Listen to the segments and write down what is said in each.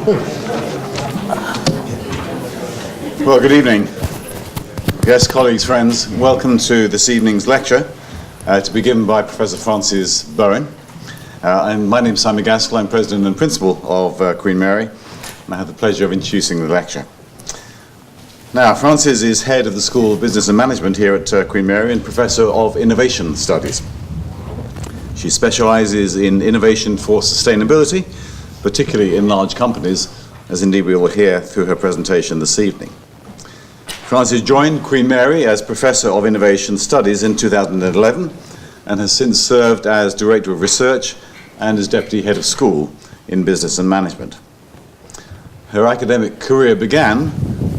Well, good evening. Yes, colleagues, friends, welcome to this evening's lecture to be given by Professor Frances Bowen. And my name is Simon Gaskell. I'm President and Principal of Queen Mary, and I have the pleasure of introducing the lecture. Now, Frances is head of the School of Business and Management here at Queen Mary and Professor of Innovation Studies. She specializes in innovation for sustainability, particularly in large companies, as indeed we will hear through her presentation this evening. Frances joined Queen Mary as Professor of Innovation Studies in 2011 and has since served as Director of Research and as Deputy Head of School in Business and Management. Her academic career began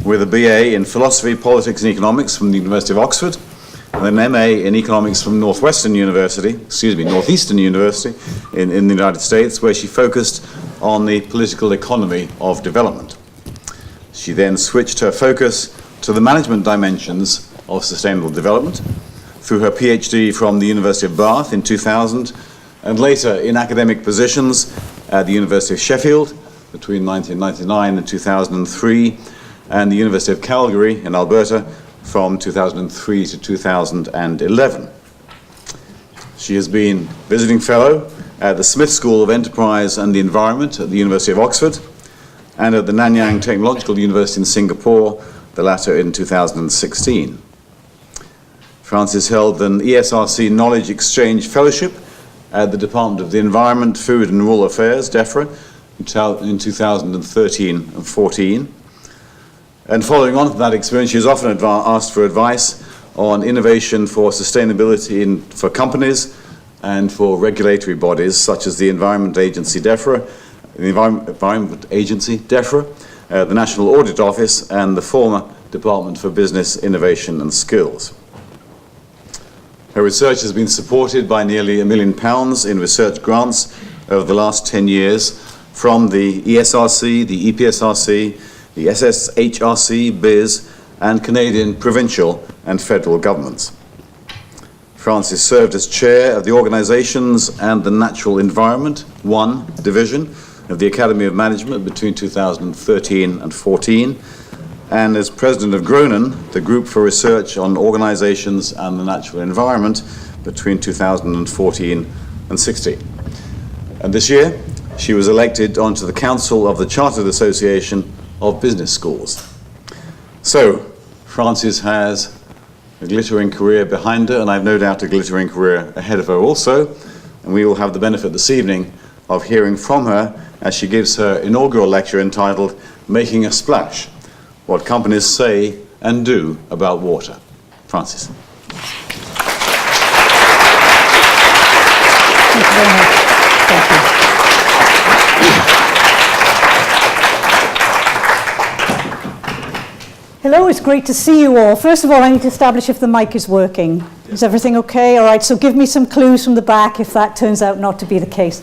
with a BA in Philosophy, Politics and Economics from the University of Oxford and an MA in Economics from Northeastern University in the United States, where she focused on the political economy of development. She then switched her focus to the management dimensions of sustainable development through her PhD from the University of Bath in 2000 and later in academic positions at the University of Sheffield between 1999 and 2003 and the University of Calgary in Alberta from 2003 to 2011. She has been visiting fellow at the Smith School of Enterprise and the Environment at the University of Oxford and at the Nanyang Technological University in Singapore, the latter in 2016. Frances held an ESRC Knowledge Exchange Fellowship at the Department of the Environment, Food and Rural Affairs, DEFRA, in 2013 and 14. And following on from that experience, she is often asked for advice on innovation for sustainability for companies and for regulatory bodies such as the Environment Agency DEFRA, the the National Audit Office, and the former Department for Business, Innovation and Skills. Her research has been supported by nearly £1 million in research grants over the last 10 years from the ESRC, the EPSRC, the SSHRC, BIS, and Canadian provincial and federal governments. Frances served as chair of the Organizations and the Natural Environment 1 division of the Academy of Management between 2013 and 14, and as president of GRONEN, the Group for Research on Organizations and the Natural Environment between 2014 and 16. And this year, she was elected onto the Council of the Chartered Association of Business Schools. So, Frances has a glittering career behind her, and I've no doubt a glittering career ahead of her also, and we will have the benefit this evening of hearing from her as she gives her inaugural lecture entitled Making a Splash, What Companies Say and Do About Water. Frances. Thank you very much. Thank you. Hello, it's great to see you all. First of all, I need to establish if the mic is working. Is everything okay? All right, so give me some clues from the back if that turns out not to be the case.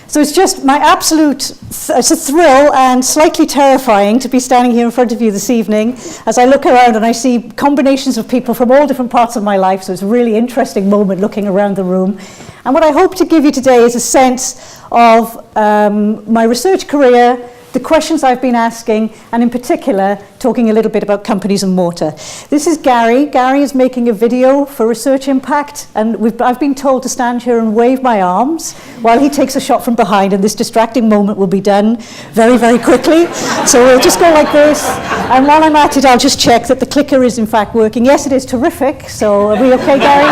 So it's just my it's a thrill and slightly terrifying to be standing here in front of you this evening as I look around and I see combinations of people from all different parts of my life, so it's a really interesting moment looking around the room. And what I hope to give you today is a sense of my research career, the questions I've been asking, and in particular, talking a little bit about companies and water. This is Gary. Gary is making a video for Research Impact, and I've been told to stand here and wave my arms while he takes a shot from behind, and this distracting moment will be done very, very quickly. So we'll just go like this, and while I'm at it, I'll just check that the clicker is in fact working. Yes, it is terrific, so are we okay, Gary?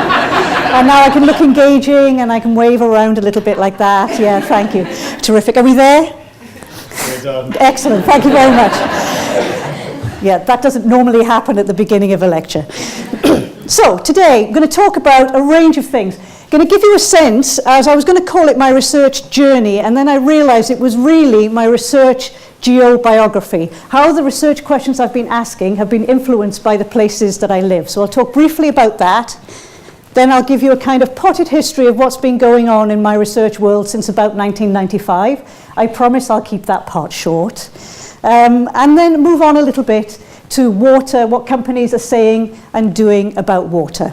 And now I can look engaging, and I can wave around a little bit like that. Yeah, thank you. Terrific. Are we there? Excellent, thank you very much. Yeah, that doesn't normally happen at the beginning of a lecture. So today, I'm going to talk about a range of things. I'm going to give you a sense, as I was going to call it my research journey, and then I realized it was really my research geobiography, how the research questions I've been asking have been influenced by the places that I live. So I'll talk briefly about that. Then I'll give you a kind of potted history of what's been going on in my research world since about 1995. I promise I'll keep that part short. And then move on a little bit to water, what companies are saying and doing about water.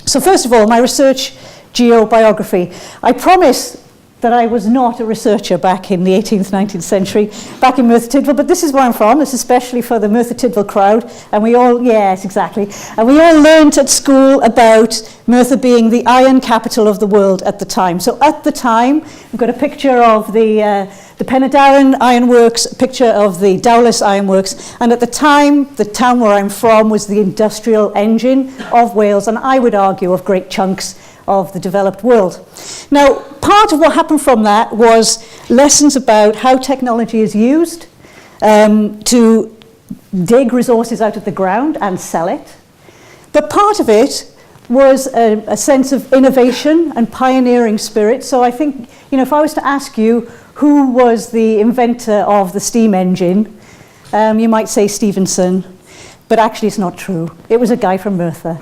So first of all, my research geobiography. I promise that I was not a researcher back in the 18th, 19th century, back in Merthyr Tydfil, but this is where I'm from. This is especially for the Merthyr Tydfil crowd. And we all, yes, exactly. And we all learned at school about Merthyr being the iron capital of the world at the time. So at the time, we've got a picture of the Penydarren Ironworks, a picture of the Dowlais Ironworks, and at the time, the town where I'm from was the industrial engine of Wales, and I would argue of great chunks of the developed world. Now, part of what happened from that was lessons about how technology is used to dig resources out of the ground and sell it. But part of it was a sense of innovation and pioneering spirit. So I think, if I was to ask you who was the inventor of the steam engine, you might say Stephenson, but actually it's not true. It was a guy from Merthyr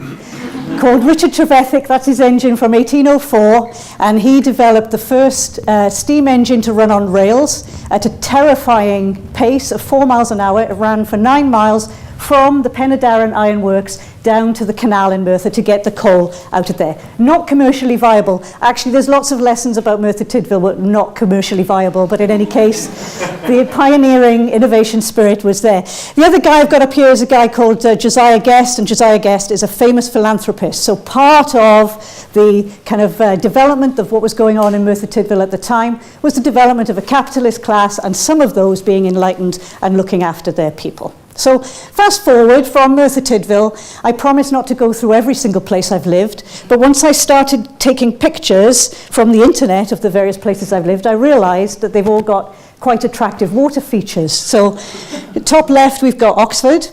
called Richard Trevithick. That's his engine from 1804, and he developed the first steam engine to run on rails at a terrifying pace of 4 miles an hour. It ran for 9 miles from the Penydarren Ironworks down to the canal in Merthyr to get the coal out of there. Not commercially viable. Actually, there's lots of lessons about Merthyr Tydfil were not commercially viable, but in any case, the pioneering innovation spirit was there. The other guy I've got up here is a guy called Josiah Guest, and Josiah Guest is a famous philanthropist. So part of the kind of development of what was going on in Merthyr Tydfil at the time was the development of a capitalist class, and some of those being enlightened and looking after their people. So fast forward from Merthyr Tydfil, I promise not to go through every single place I've lived, but once I started taking pictures from the internet of the various places I've lived, I realized that they've all got quite attractive water features. So top left we've got Oxford,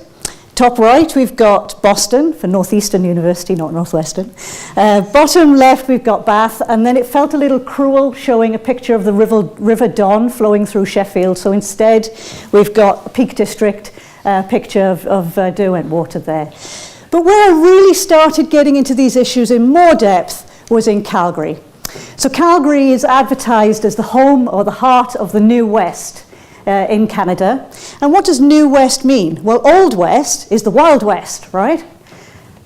top right we've got Boston for Northeastern University, not Northwestern. Bottom left we've got Bath, and then it felt a little cruel showing a picture of the River Don flowing through Sheffield, so instead we've got Peak District, picture of Derwent Water there. But where I really started getting into these issues in more depth was in Calgary. So Calgary is advertised as the home or the heart of the New West in Canada. And what does New West mean? Well, Old West is the Wild West, right?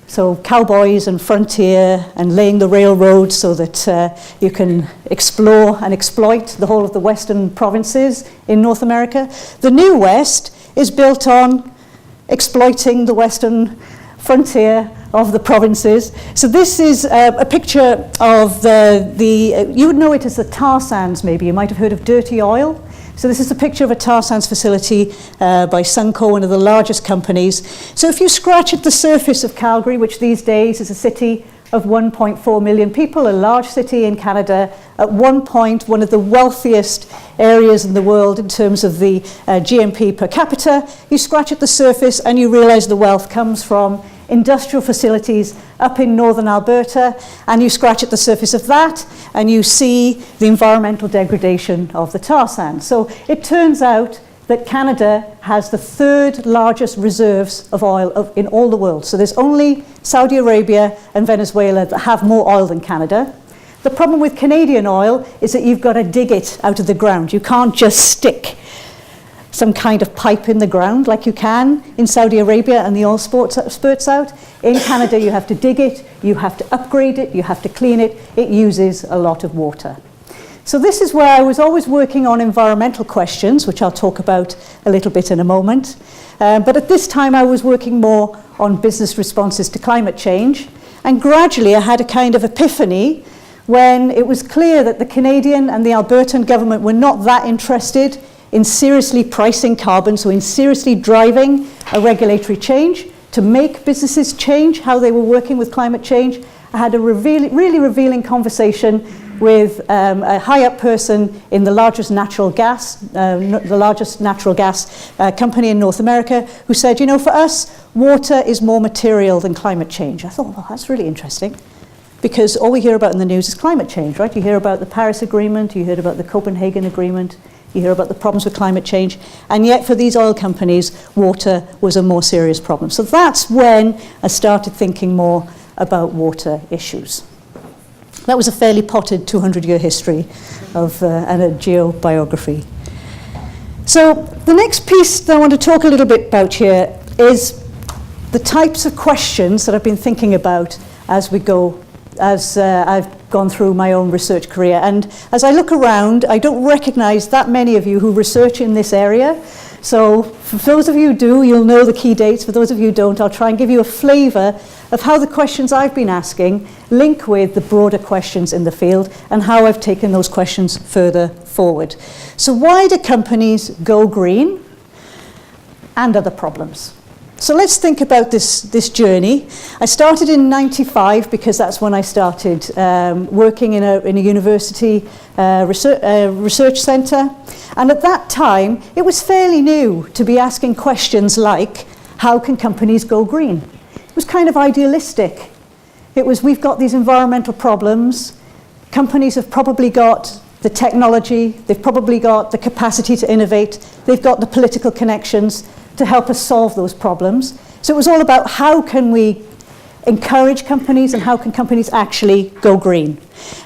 So cowboys and frontier and laying the railroads so that you can explore and exploit the whole of the western provinces in North America. The New West is built on exploiting the western frontier of the provinces. So this is a picture of you would know it as the tar sands maybe. You might have heard of dirty oil. So this is a picture of a tar sands facility by Sunco, one of the largest companies. So if you scratch at the surface of Calgary, which these days is a city of 1.4 million people, a large city in Canada, at one point one of the wealthiest areas in the world in terms of the GMP per capita, you scratch at the surface and you realize the wealth comes from industrial facilities up in northern Alberta, and you scratch at the surface of that and you see the environmental degradation of the tar sands. So it turns out that Canada has the third largest reserves of oil in all the world. So there's only Saudi Arabia and Venezuela that have more oil than Canada. The problem with Canadian oil is that you've got to dig it out of the ground. You can't just stick some kind of pipe in the ground like you can in Saudi Arabia and the oil spurts out. In Canada, you have to dig it, you have to upgrade it, you have to clean it. It uses a lot of water. So this is where I was always working on environmental questions, which I'll talk about a little bit in a moment. But at this time, I was working more on business responses to climate change. And gradually, I had a kind of epiphany when it was clear that the Canadian and the Albertan government were not that interested in seriously pricing carbon, so in seriously driving a regulatory change to make businesses change how they were working with climate change. I had a really revealing conversation with a high-up person in the largest natural gas company in North America, who said, for us, water is more material than climate change. I thought, well, that's really interesting, because all we hear about in the news is climate change, right? You hear about the Paris Agreement, you hear about the Copenhagen Agreement, you hear about the problems with climate change, and yet for these oil companies, water was a more serious problem. So that's when I started thinking more about water issues. That was a fairly potted 200-year history of and a geobiography. So the next piece that I want to talk a little bit about here is the types of questions that I've been thinking about as we go, as I've gone through my own research career. And as I look around, I don't recognize that many of you who research in this area. So for those of you who do, you'll know the key dates. For those of you who don't, I'll try and give you a flavor of how the questions I've been asking link with the broader questions in the field and how I've taken those questions further forward. So why do companies go green and other problems? So let's think about this journey. I started in '95 because that's when I started working in a university research centre. And at that time, it was fairly new to be asking questions like, how can companies go green? It was kind of idealistic. It was, we've got these environmental problems. Companies have probably got the technology. They've probably got the capacity to innovate. They've got the political connections to help us solve those problems. So it was all about how can we encourage companies and how can companies actually go green.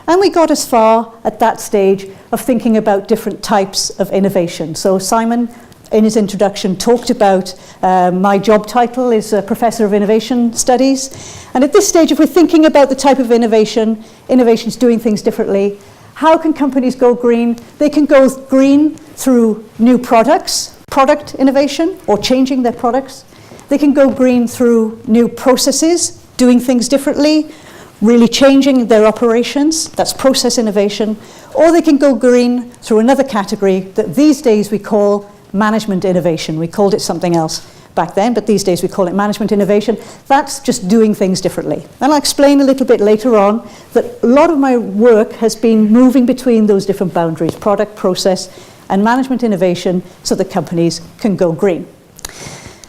And we got as far at that stage of thinking about different types of innovation. So Simon, in his introduction, talked about my job title is a Professor of Innovation Studies. And at this stage, if we're thinking about the type of innovations doing things differently, how can companies go green? They can go green through new products, product innovation, or changing their products. They can go green through new processes, doing things differently, really changing their operations, that's process innovation. Or they can go green through another category that these days we call management innovation. We called it something else back then, but these days we call it management innovation. That's just doing things differently. And I'll explain a little bit later on that a lot of my work has been moving between those different boundaries, product, process, and management innovation, so that companies can go green.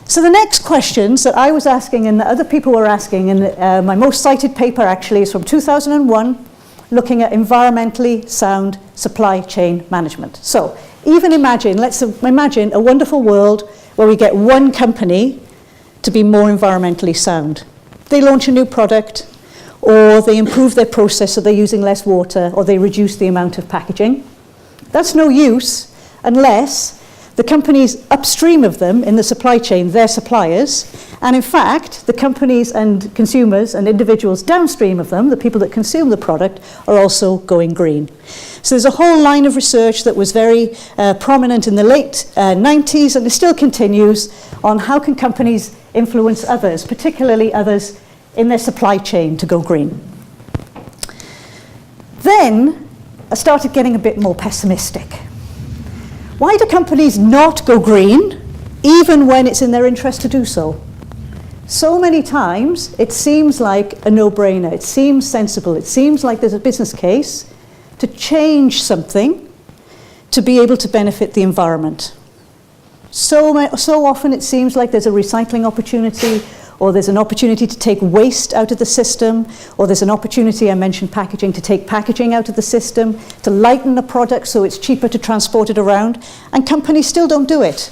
So the next questions that I was asking and that other people were asking, and my most cited paper actually is from 2001, looking at environmentally sound supply chain management. So even imagine, let's imagine a wonderful world where we get one company to be more environmentally sound. They launch a new product, or they improve their process so they're using less water, or they reduce the amount of packaging. That's no use unless the companies upstream of them in the supply chain, their suppliers, and in fact, the companies and consumers and individuals downstream of them, the people that consume the product, are also going green. So there's a whole line of research that was very prominent in the late 90s, and it still continues, on how can companies influence others, particularly others in their supply chain, to go green. Then I started getting a bit more pessimistic. Why do companies not go green, even when it's in their interest to do so? So many times, it seems like a no-brainer. It seems sensible. It seems like there's a business case to change something to be able to benefit the environment. So often, it seems like there's a recycling opportunity, or there's an opportunity to take waste out of the system, or there's an opportunity, I mentioned packaging, to take packaging out of the system, to lighten the product so it's cheaper to transport it around, and companies still don't do it.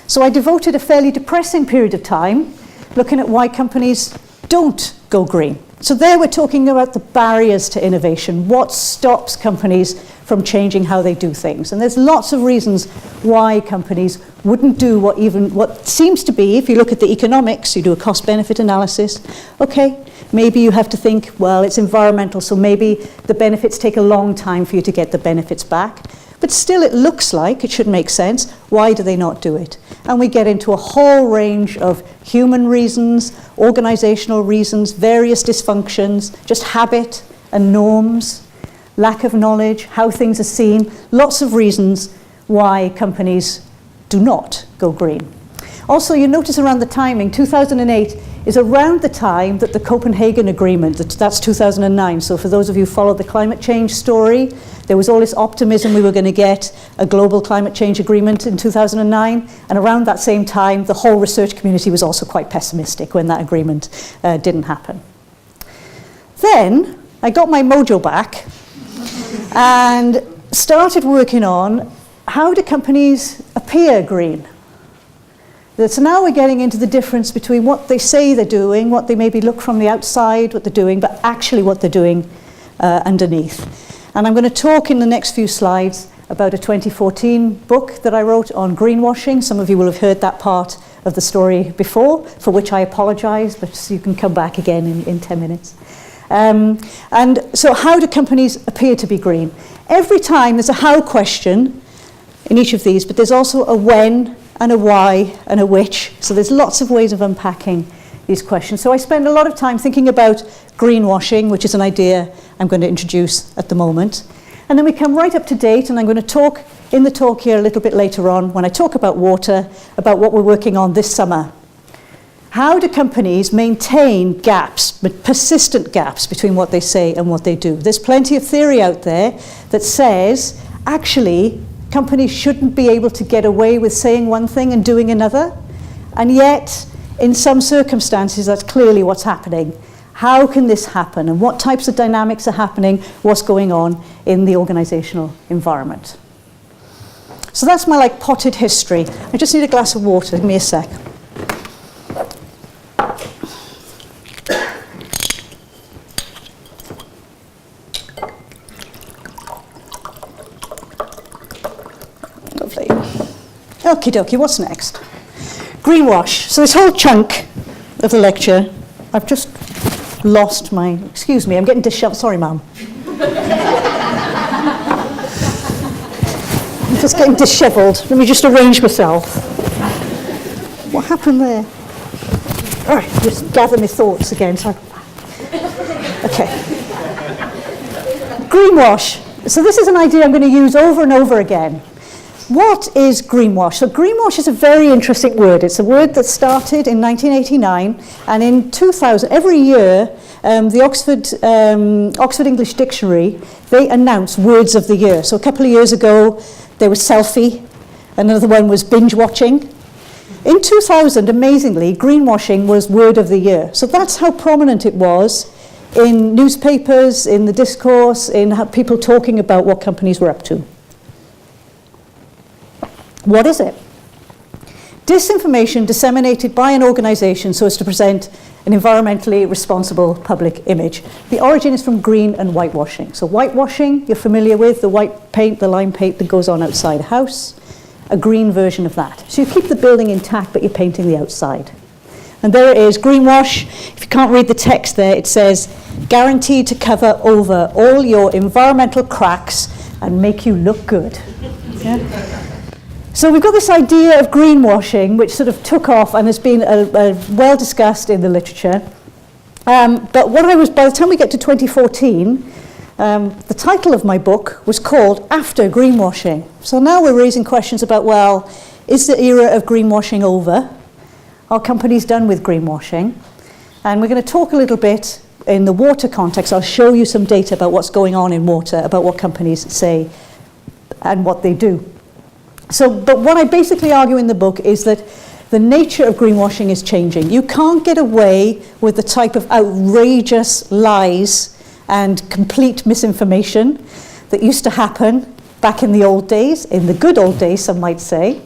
So I devoted a fairly depressing period of time looking at why companies don't go green. So there we're talking about the barriers to innovation, what stops companies from changing how they do things. And there's lots of reasons why companies wouldn't do what seems to be, if you look at the economics, you do a cost-benefit analysis, okay, maybe you have to think, well, it's environmental, so maybe the benefits take a long time for you to get the benefits back. But still, it looks like it should make sense. Why do they not do it? And we get into a whole range of human reasons, organizational reasons, various dysfunctions, just habit and norms, lack of knowledge, how things are seen, lots of reasons why companies do not go green. Also, you notice around the timing, 2008 is around the time that the Copenhagen Agreement, that's 2009, so for those of you who followed the climate change story, there was all this optimism we were going to get a global climate change agreement in 2009, and around that same time, the whole research community was also quite pessimistic when that agreement didn't happen. Then, I got my mojo back and started working on how do companies appear green. So now we're getting into the difference between what they say they're doing, what they maybe look from the outside, what they're doing, but actually what they're doing underneath. And I'm going to talk in the next few slides about a 2014 book that I wrote on greenwashing. Some of you will have heard that part of the story before, for which I apologize, but you can come back again in 10 minutes. And so how do companies appear to be green? Every time there's a how question in each of these, but there's also a when and a why and a which. So there's lots of ways of unpacking these questions. So I spend a lot of time thinking about greenwashing, which is an idea I'm going to introduce at the moment. And then we come right up to date, and I'm going to talk in the talk here a little bit later on, when I talk about water, about what we're working on this summer. How do companies maintain gaps, but persistent gaps, between what they say and what they do? There's plenty of theory out there that says, actually, companies shouldn't be able to get away with saying one thing and doing another. And yet, in some circumstances, that's clearly what's happening. How can this happen? And what types of dynamics are happening? What's going on in the organizational environment? So that's my potted history. I just need a glass of water. Give me a sec. Lovely. Okie dokie, what's next? Greenwash. So this whole chunk of the lecture, I've just lost my, excuse me, I'm getting disheveled. Sorry, Mum. I'm just getting disheveled. Let me just arrange myself. What happened there? All right, just gather my thoughts again. So okay. Greenwash. So this is an idea I'm going to use over and over again. What is greenwash? So greenwash is a very interesting word. It's a word that started in 1989, and in 2000, every year, the Oxford English Dictionary, they announce words of the year. So a couple of years ago, there was selfie, another one was binge watching. In 2000, amazingly, greenwashing was word of the year. So that's how prominent it was in newspapers, in the discourse, in how people talking about what companies were up to. What is it? Disinformation disseminated by an organization so as to present an environmentally responsible public image. The origin is from green and whitewashing. So whitewashing, you're familiar with, the white paint, the lime paint that goes on outside a house, a green version of that. So you keep the building intact, but you're painting the outside. And there it is, greenwash. If you can't read the text there, it says, guaranteed to cover over all your environmental cracks and make you look good. Yeah? So we've got this idea of greenwashing, which sort of took off and has been well discussed in the literature. But by the time we get to 2014, the title of my book was called After Greenwashing. So now we're raising questions about, well, is the era of greenwashing over? Are companies done with greenwashing? And we're going to talk a little bit in the water context. I'll show you some data about what's going on in water, about what companies say and what they do. But what I basically argue in the book is that the nature of greenwashing is changing. You can't get away with the type of outrageous lies and complete misinformation that used to happen back in the old days, in the good old days, some might say.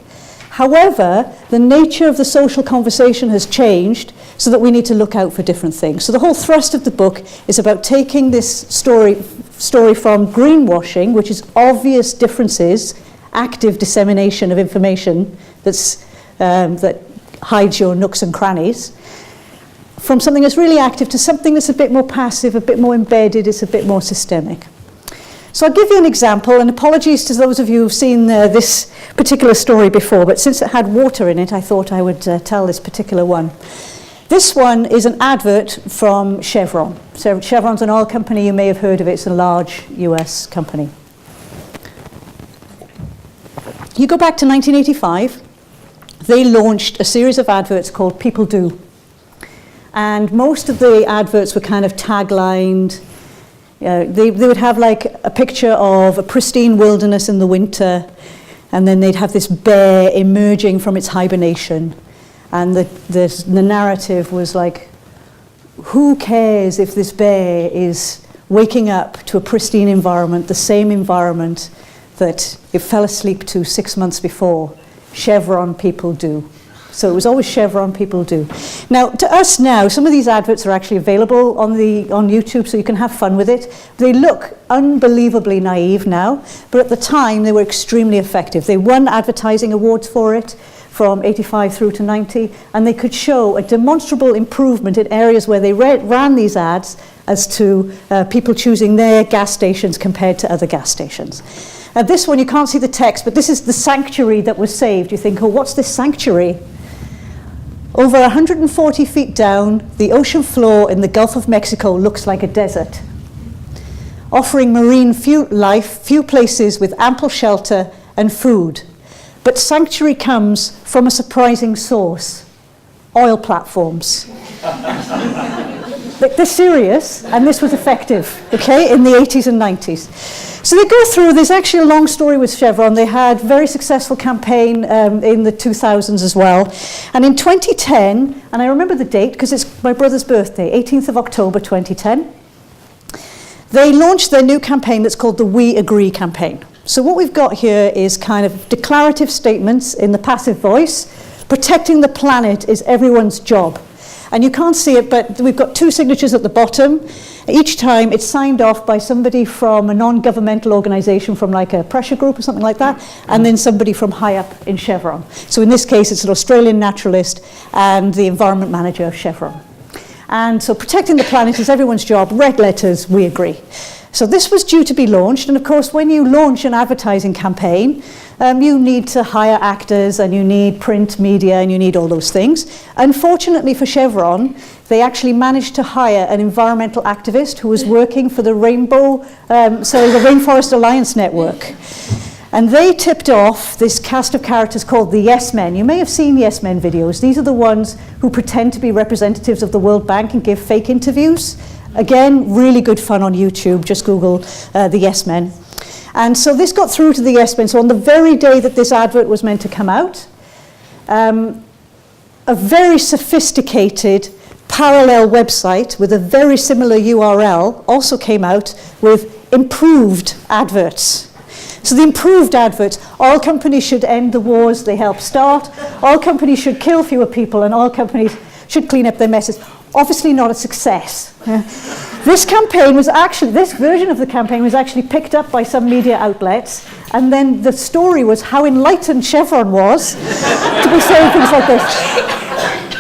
However, the nature of the social conversation has changed so that we need to look out for different things. So the whole thrust of the book is about taking this story from greenwashing, which is obvious differences, active dissemination of information that hides your nooks and crannies, from something that's really active to something that's a bit more passive, a bit more embedded, it's a bit more systemic. So I'll give you an example, and apologies to those of you who've seen this particular story before, but since it had water in it, I thought I would tell this particular one. This one is an advert from Chevron. So Chevron's an oil company, you may have heard of it, it's a large US company. You go back to 1985, they launched a series of adverts called People Do. And most of the adverts were kind of taglined. They would have a picture of a pristine wilderness in the winter, and then they'd have this bear emerging from its hibernation. And the narrative was who cares if this bear is waking up to a pristine environment, the same environment that it fell asleep to 6 months before. Chevron People Do. So it was always Chevron People Do. Now, to us now, some of these adverts are actually available on YouTube, so you can have fun with it. They look unbelievably naive now, but at the time they were extremely effective. They won advertising awards for it. from 85 through to 90, and they could show a demonstrable improvement in areas where they ran these ads as to people choosing their gas stations compared to other gas stations. This one, you can't see the text, but this is the sanctuary that was saved. You think, oh, what's this sanctuary? Over 140 feet down, the ocean floor in the Gulf of Mexico looks like a desert, offering marine life, few places with ample shelter and food. But sanctuary comes from a surprising source: oil platforms. But they're serious, and this was effective, okay, in the 80s and 90s. So they go through, there's actually a long story with Chevron. They had a very successful campaign in the 2000s as well. And in 2010, and I remember the date because it's my brother's birthday, 18th of October 2010, they launched their new campaign that's called the We Agree campaign. So what we've got here is kind of declarative statements in the passive voice. Protecting the planet is everyone's job. And you can't see it, but we've got 2 signatures at the bottom. Each time it's signed off by somebody from a non-governmental organization, from like a pressure group or something like that, and then somebody from high up in Chevron. So in this case, it's an Australian naturalist and the environment manager of Chevron. And so protecting the planet is everyone's job. Red letters, we agree. So this was due to be launched, and of course when you launch an advertising campaign, you need to hire actors, and you need print media, and you need all those things. Unfortunately for Chevron, they actually managed to hire an environmental activist who was working for the the Rainforest Alliance Network. And they tipped off this cast of characters called the Yes Men. You may have seen Yes Men videos. These are the ones who pretend to be representatives of the World Bank and give fake interviews. Again, really good fun on YouTube. Just Google the Yes Men. And so this got through to the Yes Men. So on the very day that this advert was meant to come out, a very sophisticated parallel website with a very similar URL also came out with improved adverts. So the improved adverts: all companies should end the wars they help start, all companies should kill fewer people, and all companies should clean up their messes. Obviously not a success. This version of the campaign was actually picked up by some media outlets, and then the story was how enlightened Chevron was to be saying things like this.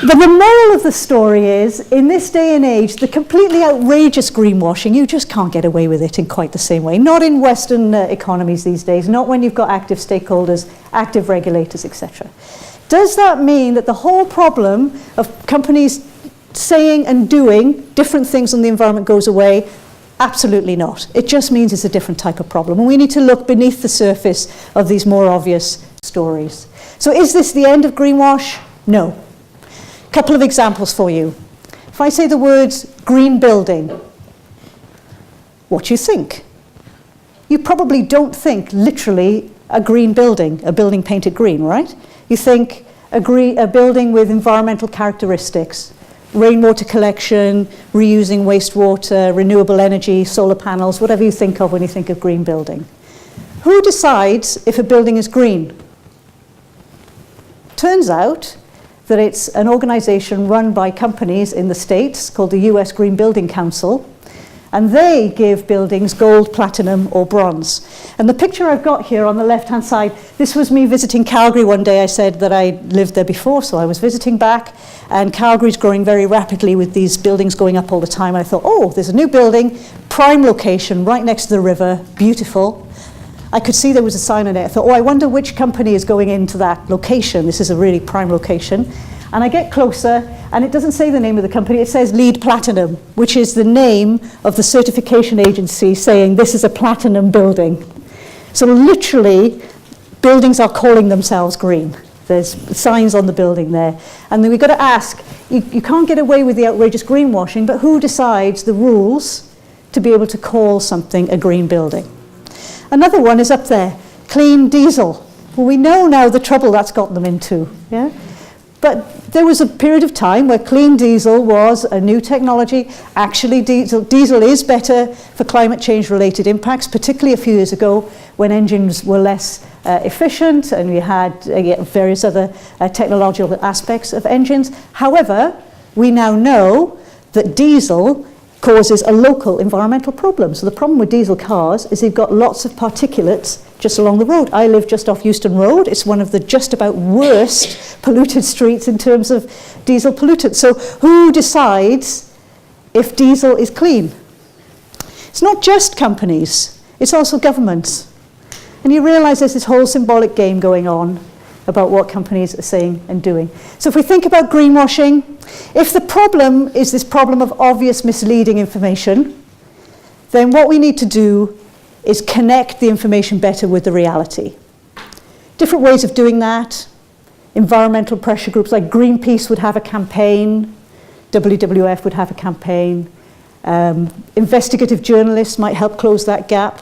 But the moral of the story is, in this day and age, the completely outrageous greenwashing, you just can't get away with it in quite the same way. Not in Western economies these days, not when you've got active stakeholders, active regulators, etc. Does that mean that the whole problem of companies saying and doing different things on the environment goes away? Absolutely not. It just means it's a different type of problem. And we need to look beneath the surface of these more obvious stories. So is this the end of greenwash? No. A couple of examples for you. If I say the words green building, what do you think? You probably don't think literally a green building, a building painted green, right? You think a building with environmental characteristics, rainwater collection, reusing wastewater, renewable energy, solar panels, whatever you think of when you think of green building. Who decides if a building is green? Turns out that it's an organization run by companies in the States called the US Green Building Council, and they give buildings gold, platinum, or bronze. And the picture I've got here on the left-hand side, this was me visiting Calgary one day. I said that I lived there before, so I was visiting back, and Calgary's growing very rapidly with these buildings going up all the time. And I thought, oh, there's a new building, prime location, right next to the river, beautiful. I could see there was a sign on it. I thought, oh, I wonder which company is going into that location. This is a really prime location. And I get closer, and it doesn't say the name of the company. It says LEED Platinum, which is the name of the certification agency saying this is a platinum building. So literally, buildings are calling themselves green. There's signs on the building there. And then we've got to ask, you can't get away with the outrageous greenwashing, but who decides the rules to be able to call something a green building? Another one is up there, clean diesel. Well, we know now the trouble that's got them into, yeah? But there was a period of time where clean diesel was a new technology. Actually, diesel is better for climate change related impacts, particularly a few years ago when engines were less efficient and we had various other technological aspects of engines. However, we now know that diesel causes a local environmental problem. So the problem with diesel cars is they've got lots of particulates just along the road. I live just off Euston Road. It's one of the just about worst polluted streets in terms of diesel pollutants. So who decides if diesel is clean? It's not just companies, it's also governments. And you realise there's this whole symbolic game going on about what companies are saying and doing. So if we think about greenwashing, if the problem is this problem of obvious misleading information, then what we need to do is connect the information better with the reality. Different ways of doing that. Environmental pressure groups like Greenpeace would have a campaign, WWF would have a campaign, investigative journalists might help close that gap.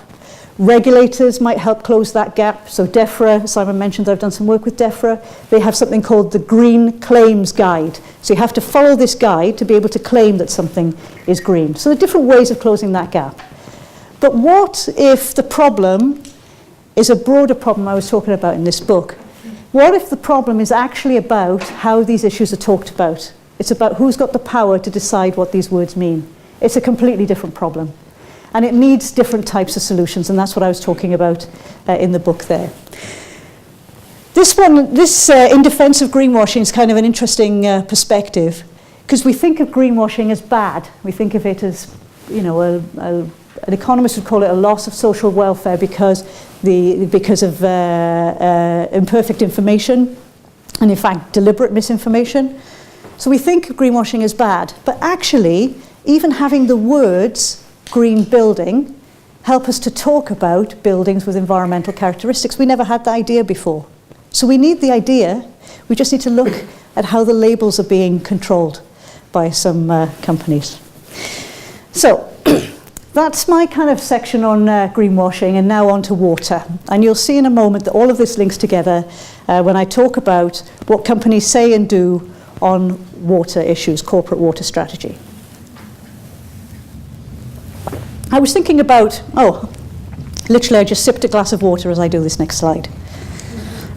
Regulators might help close that gap. So DEFRA, Simon mentioned I've done some work with DEFRA. They have something called the Green Claims Guide. So you have to follow this guide to be able to claim that something is green. So there are different ways of closing that gap. But what if the problem is a broader problem I was talking about in this book? What if the problem is actually about how these issues are talked about? It's about who's got the power to decide what these words mean. It's a completely different problem. And it needs different types of solutions, and that's what I was talking about in the book there. This in defense of greenwashing is kind of an interesting perspective, because we think of greenwashing as bad. We think of it as, you know, an economist would call it a loss of social welfare because of imperfect information, and in fact deliberate misinformation. So we think of greenwashing as bad, but actually even having the words green building help us to talk about buildings with environmental characteristics. We never had the idea before. So we need the idea, we just need to look at how the labels are being controlled by some companies. So that's my kind of section on greenwashing, and now on to water. And you'll see in a moment that all of this links together when I talk about what companies say and do on water issues, corporate water strategy. I was thinking about, literally I just sipped a glass of water as I do this next slide.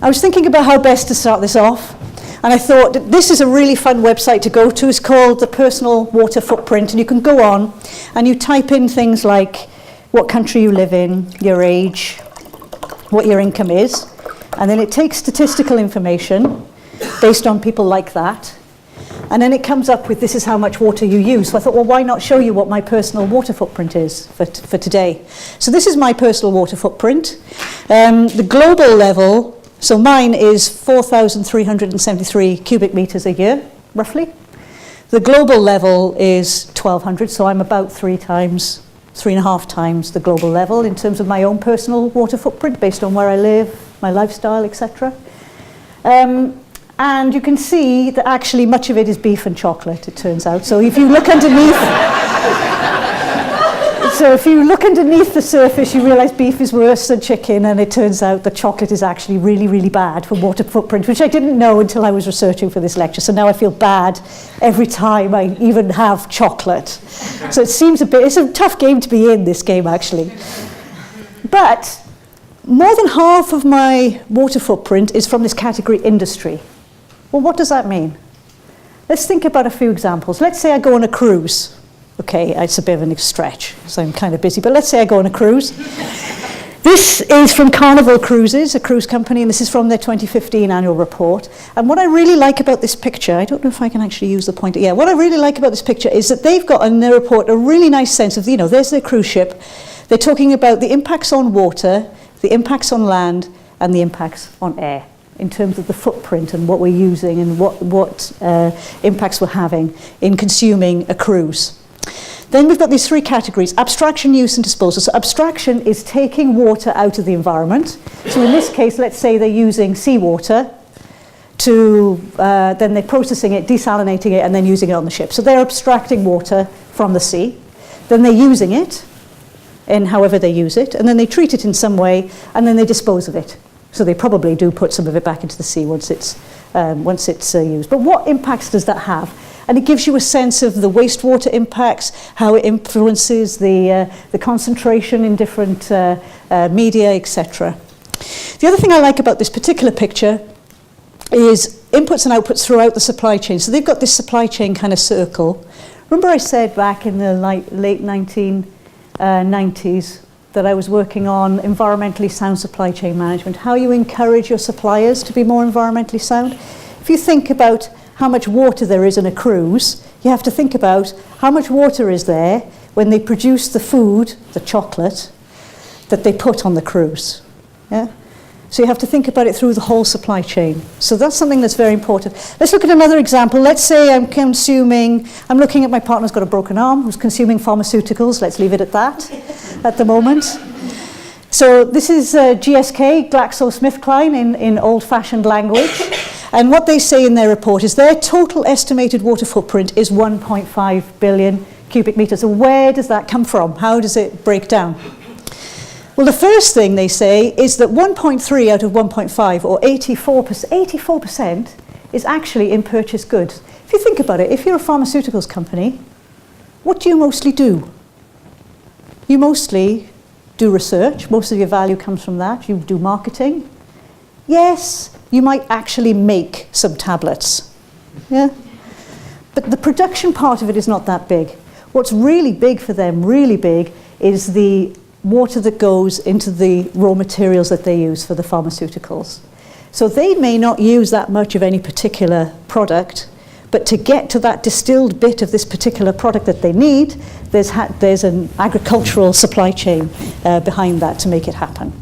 I was thinking about how best to start this off, and I thought this is a really fun website to go to. It's called the Personal Water Footprint, and you can go on and you type in things like what country you live in, your age, what your income is, and then it takes statistical information based on people like that. And then it comes up with this is how much water you use. So I thought, well, why not show you what my personal water footprint is for today? So this is my personal water footprint. The global level, so mine is 4,373 cubic meters a year, roughly. The global level is 1,200, so I'm about 3.5 times the global level in terms of my own personal water footprint based on where I live, my lifestyle, etc. And you can see that actually much of it is beef and chocolate, it turns out. So if you look underneath, the surface, you realize beef is worse than chicken, and it turns out that chocolate is actually really, really bad for water footprint, which I didn't know until I was researching for this lecture. So now I feel bad every time I even have chocolate. So it seems it's a tough game to be in, this game, actually. But more than half of my water footprint is from this category, industry. Well, what does that mean? Let's think about a few examples. Let's say I go on a cruise. Okay, it's a bit of a stretch, so I'm kind of busy, but let's say I go on a cruise. This is from Carnival Cruises, a cruise company, and this is from their 2015 annual report. And what I really like about this picture, I don't know if I can actually use the pointer. Yeah, what I really like about this picture is that they've got in their report a really nice sense of, there's their cruise ship. They're talking about the impacts on water, the impacts on land, and the impacts on air, in terms of the footprint and what we're using and what impacts we're having in consuming a cruise. Then we've got these three categories: abstraction, use, and disposal. So abstraction is taking water out of the environment. So in this case, let's say they're using seawater then they're processing it, desalinating it, and then using it on the ship. So they're abstracting water from the sea. Then they're using it in however they use it, and then they treat it in some way, and then they dispose of it. So they probably do put some of it back into the sea once it's used. But what impacts does that have? And it gives you a sense of the wastewater impacts, how it influences the concentration in different media, etc. The other thing I like about this particular picture is inputs and outputs throughout the supply chain. So they've got this supply chain kind of circle Remember I said back in the late 1990s that I was working on environmentally sound supply chain management, how you encourage your suppliers to be more environmentally sound. If you think about how much water there is in a cruise, you have to think about how much water is there when they produce the food, the chocolate, that they put on the cruise. Yeah? So you have to think about it through the whole supply chain. So that's something that's very important. Let's look at another example. Let's say I'm looking at my partner's got a broken arm, who's consuming pharmaceuticals. Let's leave it at that at the moment. So this is GSK, GlaxoSmithKline in old-fashioned language. And what they say in their report is their total estimated water footprint is 1.5 billion cubic meters. So where does that come from? How does it break down? Well, the first thing they say is that 1.3 out of 1.5, or 84%, is actually in purchased goods. If you think about it, if you're a pharmaceuticals company, what do you mostly do? You mostly do research. Most of your value comes from that. You do marketing. Yes, you might actually make some tablets. Yeah? But the production part of it is not that big. What's really big for them, really big, is the water that goes into the raw materials that they use for the pharmaceuticals. So they may not use that much of any particular product, but to get to that distilled bit of this particular product that they need, there's an agricultural supply chain behind that to make it happen.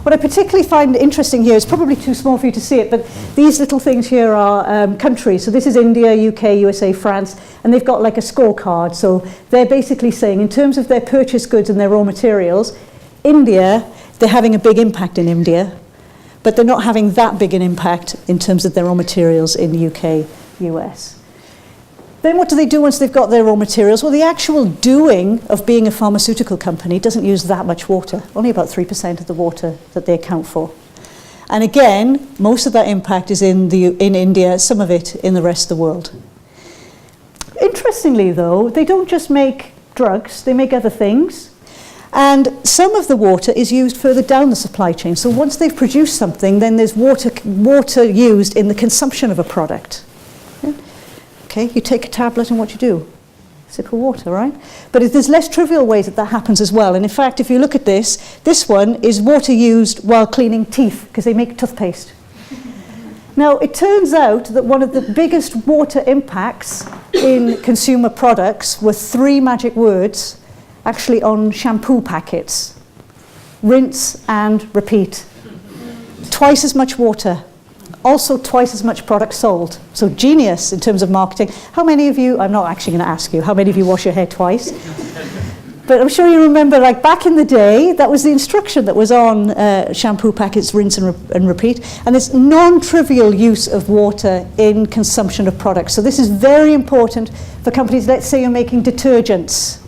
What I particularly find interesting here is probably too small for you to see it, but these little things here are countries. So this is India, UK, USA, France, and they've got like a scorecard. So they're basically saying in terms of their purchased goods and their raw materials, India, they're having a big impact in India, but they're not having that big an impact in terms of their raw materials in the UK, US. Then what do they do once they've got their raw materials? Well, the actual doing of being a pharmaceutical company doesn't use that much water, only about 3% of the water that they account for. And again, most of that impact is in India, some of it in the rest of the world. Interestingly, though, they don't just make drugs, they make other things. And some of the water is used further down the supply chain. So once they've produced something, then there's water used in the consumption of a product. Okay, you take a tablet and what you do? Sip of water, right? But there's less trivial ways that happens as well. And in fact, if you look at this one is water used while cleaning teeth, because they make toothpaste. Now, it turns out that one of the biggest water impacts in consumer products were 3 magic words, actually on shampoo packets. Rinse and repeat. Twice as much water. Also twice as much product sold. So genius in terms of marketing. How many of you, I'm not actually going to ask you, how many of you wash your hair twice? But I'm sure you remember, like back in the day, that was the instruction that was on shampoo packets, rinse and repeat. And it's non-trivial use of water in consumption of products. So this is very important for companies. Let's say you're making detergents,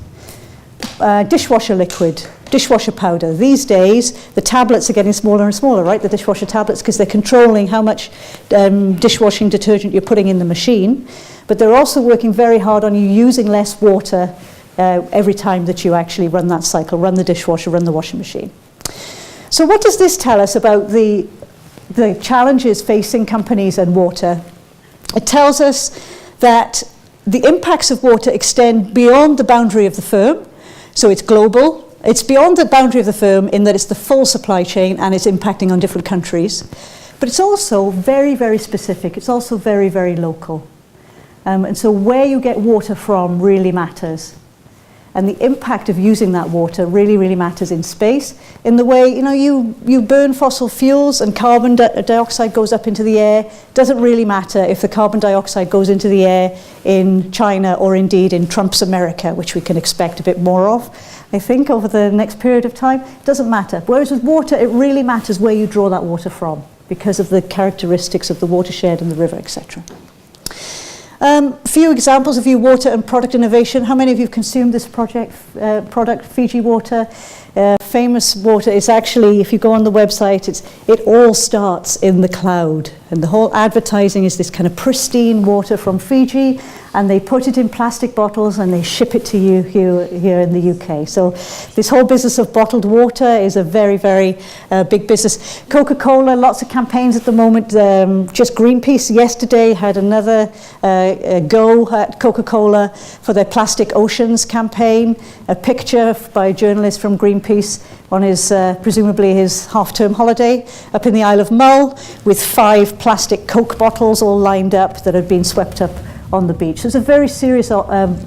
dishwasher liquid, dishwasher powder. These days, the tablets are getting smaller and smaller, right? The dishwasher tablets, because they're controlling how much dishwashing detergent you're putting in the machine. But they're also working very hard on you using less water every time that you actually run that cycle, run the dishwasher, run the washing machine. So what does this tell us about the challenges facing companies and water? It tells us that the impacts of water extend beyond the boundary of the firm. So it's global. It's beyond the boundary of the firm in that it's the full supply chain and it's impacting on different countries. But it's also very, very specific. It's also very, very local. And so where you get water from really matters. And the impact of using that water really, really matters in space. In the way, you burn fossil fuels and carbon dioxide goes up into the air. Doesn't really matter if the carbon dioxide goes into the air in China or indeed in Trump's America, which we can expect a bit more of, I think, over the next period of time. It doesn't matter. Whereas with water, it really matters where you draw that water from because of the characteristics of the watershed and the river, etc. Few examples of water and product innovation. How many of you have consumed this product, Fiji water? Famous water is actually, if you go on the website, it all starts in the cloud. And the whole advertising is this kind of pristine water from Fiji. and they put it in plastic bottles and they ship it to you here in the UK. So this whole business of bottled water is a very, very big business. Coca-Cola, lots of campaigns at the moment. Just Greenpeace yesterday had another go at Coca-Cola for their Plastic Oceans campaign. A picture by a journalist from Greenpeace on his, presumably his half-term holiday up in the Isle of Mull with 5 plastic Coke bottles all lined up that had been swept up on the beach. So it's a very serious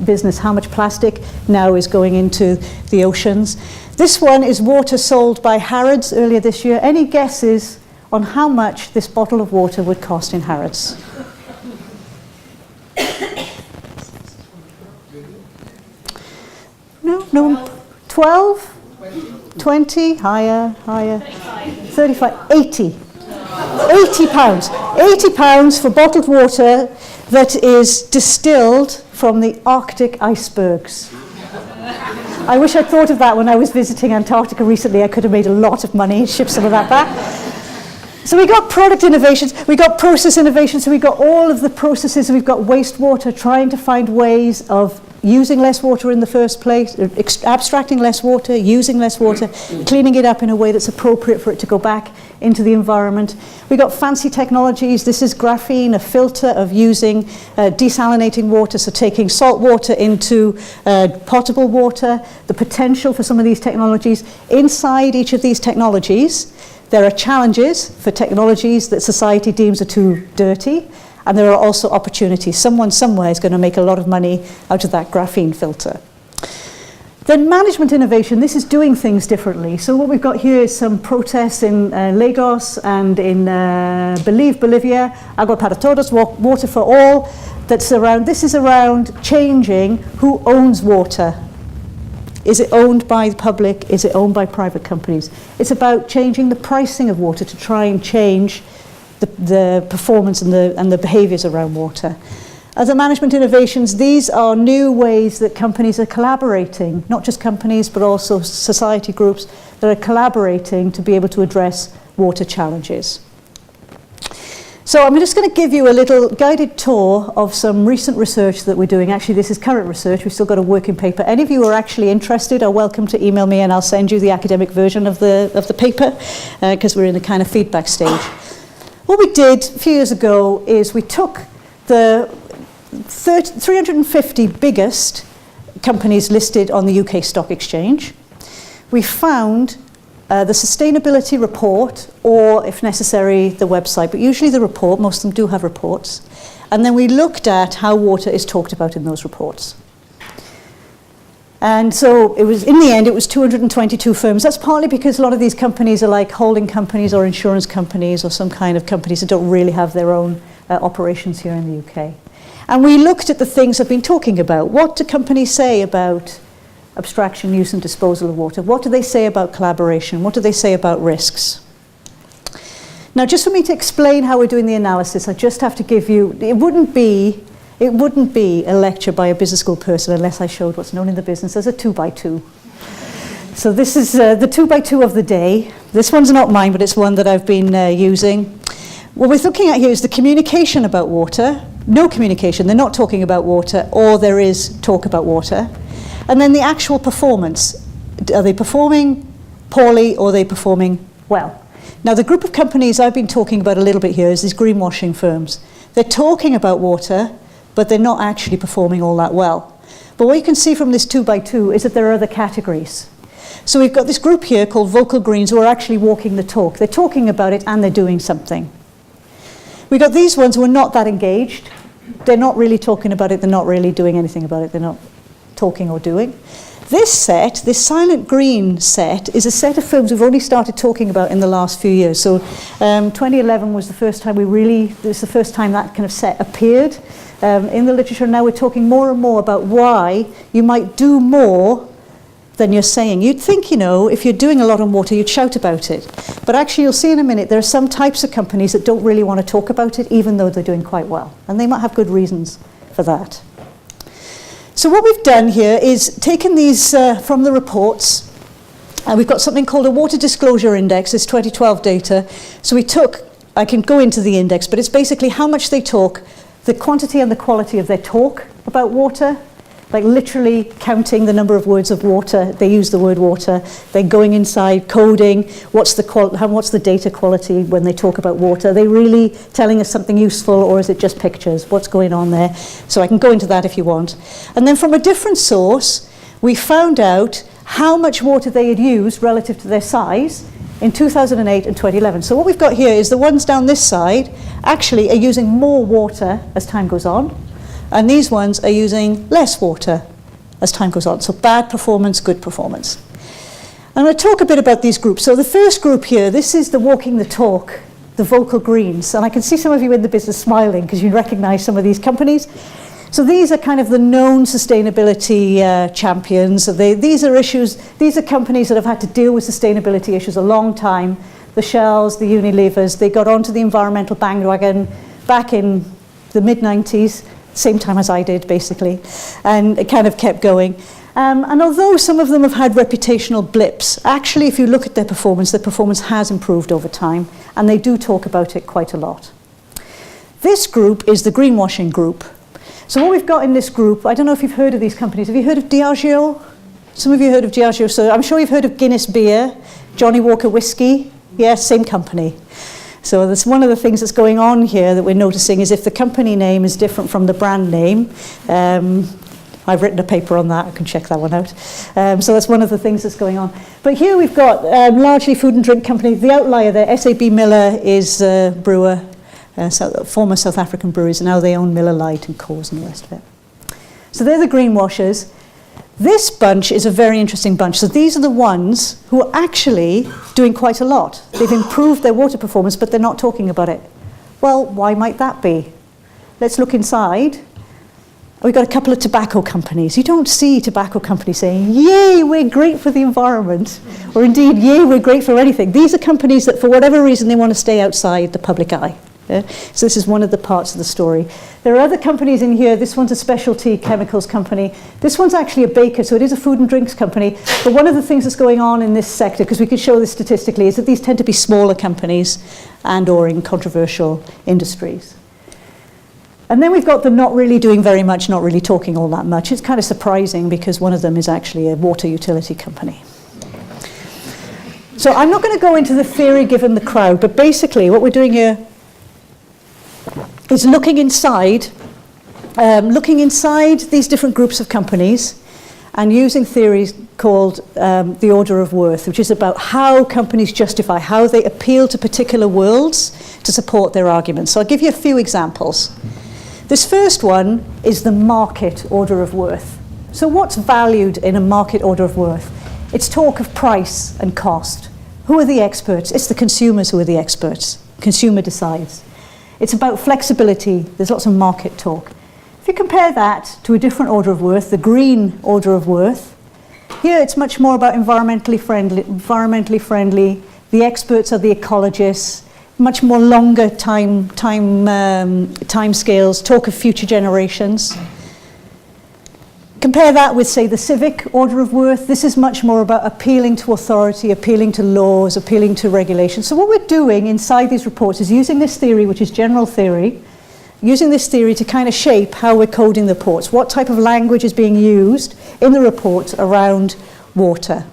business how much plastic now is going into the oceans. This one is water sold by Harrods earlier this year. Any guesses on how much this bottle of water would cost in Harrods? No, 12? 20? Higher, 35, 80. 80 pounds. 80 pounds for bottled water that is distilled from the Arctic icebergs. I wish I'd thought of that when I was visiting Antarctica recently. I could have made a lot of money, shipped some of that back. So we got product innovations, we got process innovations, so we got all of the processes, we've got wastewater, trying to find ways of using less water in the first place, abstracting less water, using less water, cleaning it up in a way that's appropriate for it to go back into the environment. We got fancy technologies. This is graphene, a filter of using desalinating water, so taking salt water into potable water, the potential for some of these technologies. Inside each of these technologies, there are challenges for technologies that society deems are too dirty, and there are also opportunities. Someone somewhere is going to make a lot of money out of that graphene filter. Then management innovation, this is doing things differently. So what we've got here is some protests in Lagos and in Bolivia, Agua para Todos, Water for All. This is around changing who owns water. Is it owned by the public? Is it owned by private companies? It's about changing the pricing of water to try and change the performance and the behaviours around water. Other management innovations, these are new ways that companies are collaborating, not just companies but also society groups that are collaborating to be able to address water challenges. So I'm just going to give you a little guided tour of some recent research that we're doing. Actually, this is current research. We've still got a working paper. Any of you who are actually interested are welcome to email me and I'll send you the academic version of the paper because we're in a kind of feedback stage. What we did a few years ago is we took the 350 biggest companies listed on the UK Stock Exchange. We found the sustainability report, or if necessary, the website, but usually the report. Most of them do have reports. And then we looked at how water is talked about in those reports. And so it was, in the end, it was 222 firms. That's partly because a lot of these companies are like holding companies or insurance companies or some kind of companies that don't really have their own operations here in the UK. And we looked at the things I've been talking about. What do companies say about abstraction, use and disposal of water? What do they say about collaboration? What do they say about risks? Now, just for me to explain how we're doing the analysis, I just have to give you, it wouldn't be a lecture by a business school person unless I showed what's known in the business as a 2x2. So this is the 2x2 of the day. This one's not mine, but it's one that I've been using. What we're looking at here is the communication about water. No communication, they're not talking about water, or there is talk about water. And then the actual performance. Are they performing poorly or are they performing well? Now, the group of companies I've been talking about a little bit here is these greenwashing firms. They're talking about water, but they're not actually performing all that well. But what you can see from this 2x2 is that there are other categories. So we've got this group here called Vocal Greens who are actually walking the talk. They're talking about it and they're doing something. We've got these ones who are not that engaged. They're not really talking about it. They're not really doing anything about it. They're not talking or doing. This set, this silent green set, is a set of films we've only started talking about in the last few years. So 2011 was the first time that kind of set appeared in the literature. Now we're talking more and more about why you might do more than you're saying. You'd think, you know, if you're doing a lot on water, you'd shout about it. But actually, you'll see in a minute, there are some types of companies that don't really want to talk about it, even though they're doing quite well. And they might have good reasons for that. So what we've done here is taken these from the reports, and we've got something called a Water Disclosure Index. It's 2012 data. So we took, I can go into the index, but it's basically how much they talk, the quantity and the quality of their talk about water, like literally counting the number of words of water. They use the word water. They're going inside, coding, what's the data quality when they talk about water. Are they really telling us something useful, or is it just pictures? What's going on there? So I can go into that if you want. And then from a different source, we found out how much water they had used relative to their size in 2008 and 2011. So what we've got here is the ones down this side actually are using more water as time goes on, and these ones are using less water as time goes on. So bad performance, good performance. I'm going to talk a bit about these groups. So the first group here, this is the walking the talk, the vocal greens. And I can see some of you in the business smiling because you recognize some of these companies. So these are kind of the known sustainability champions. These are companies that have had to deal with sustainability issues a long time. The Shells, the Unilevers, they got onto the environmental bandwagon back in the mid-90s, same time as I did, basically, and it kind of kept going. And although some of them have had reputational blips, actually, if you look at their performance has improved over time, and they do talk about it quite a lot. This group is the greenwashing group. So what we've got in this group, I don't know if you've heard of these companies. Have you heard of Diageo? Some of you heard of Diageo. So I'm sure you've heard of Guinness beer, Johnny Walker whiskey. Yes, same company. So that's one of the things that's going on here that we're noticing is if the company name is different from the brand name. I've written a paper on that. I can check that one out. So that's one of the things that's going on. But here we've got largely food and drink companies. The outlier there, SAB Miller is brewer. Former South African breweries, and now they own Miller Lite and Coors and the rest of it. So they're the greenwashers. This bunch is a very interesting bunch. So these are the ones who are actually doing quite a lot. They've improved their water performance, but they're not talking about it. Well, why might that be? Let's look inside. We've got a couple of tobacco companies. You don't see tobacco companies saying, yay, we're great for the environment, or indeed, yay, we're great for anything. These are companies that, for whatever reason, they want to stay outside the public eye. Yeah? So this is one of the parts of the story. There are other companies in here. This one's a specialty chemicals company. This one's actually a baker, so it is a food and drinks company. But one of the things that's going on in this sector, because we could show this statistically, is that these tend to be smaller companies and or in controversial industries. And then we've got the not really doing very much, not really talking all that much. It's kind of surprising because one of them is actually a water utility company. So I'm not going to go into the theory given the crowd, but basically what we're doing here is looking inside these different groups of companies and using theories called the order of worth, which is about how companies justify, how they appeal to particular worlds to support their arguments. So I'll give you a few examples. This first one is the market order of worth. So what's valued in a market order of worth? It's talk of price and cost. Who are the experts? It's the consumers who are the experts. Consumer decides. It's about flexibility. There's lots of market talk. If you compare that to a different order of worth, the green order of worth, here it's much more about environmentally friendly. The experts are the ecologists, much more longer time scales, talk of future generations. Compare that with, say, the civic order of worth. This is much more about appealing to authority, appealing to laws, appealing to regulations. So what we're doing inside these reports is using this theory, which is general theory, using this theory to kind of shape how we're coding the reports, what type of language is being used in the reports around water.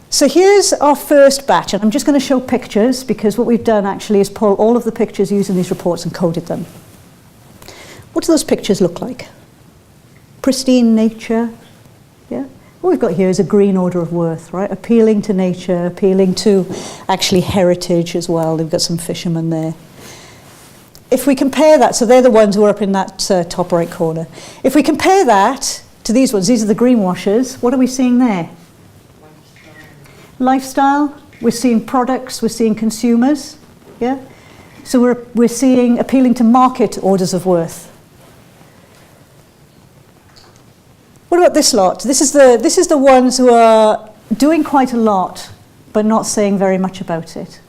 So here's our first batch, and I'm just going to show pictures because what we've done actually is pull all of the pictures used in these reports and coded them. What do those pictures look like? Pristine nature, yeah? What we've got here is a green order of worth, right? Appealing to nature, appealing to actually heritage as well. They've got some fishermen there. If we compare that, so they're the ones who are up in that top right corner. If we compare that to these ones, these are the greenwashers, what are we seeing there? Lifestyle. We're seeing products, we're seeing consumers, yeah? So we're seeing appealing to market orders of worth. What about this lot? This is the ones who are doing quite a lot, but not saying very much about it.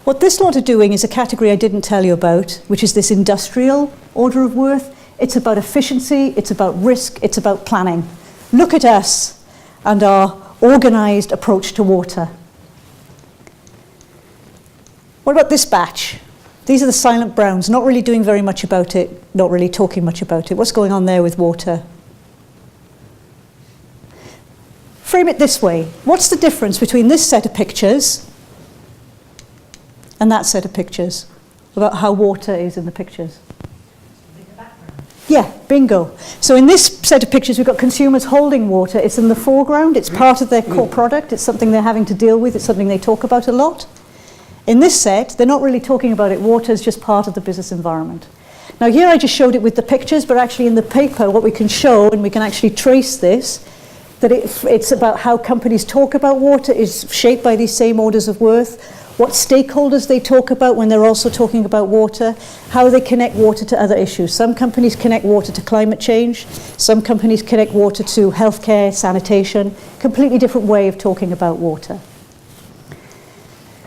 What this lot are doing is a category I didn't tell you about, which is this industrial order of worth. It's about efficiency, it's about risk, it's about planning. Look at us and our organized approach to water. What about this batch? These are the silent browns, not really doing very much about it, not really talking much about it. What's going on there with water? Frame it this way. What's the difference between this set of pictures and that set of pictures about how water is in the pictures? Yeah, bingo. So in this set of pictures, we've got consumers holding water. It's in the foreground. It's part of their core product. It's something they're having to deal with. It's something they talk about a lot. In this set, they're not really talking about it. Water is just part of the business environment. Now here I just showed it with the pictures, but actually in the paper, what we can show, and we can actually trace this, that it's about how companies talk about water is shaped by these same orders of worth, what stakeholders they talk about when they're also talking about water, how they connect water to other issues. Some companies connect water to climate change, some companies connect water to healthcare, sanitation, completely different way of talking about water.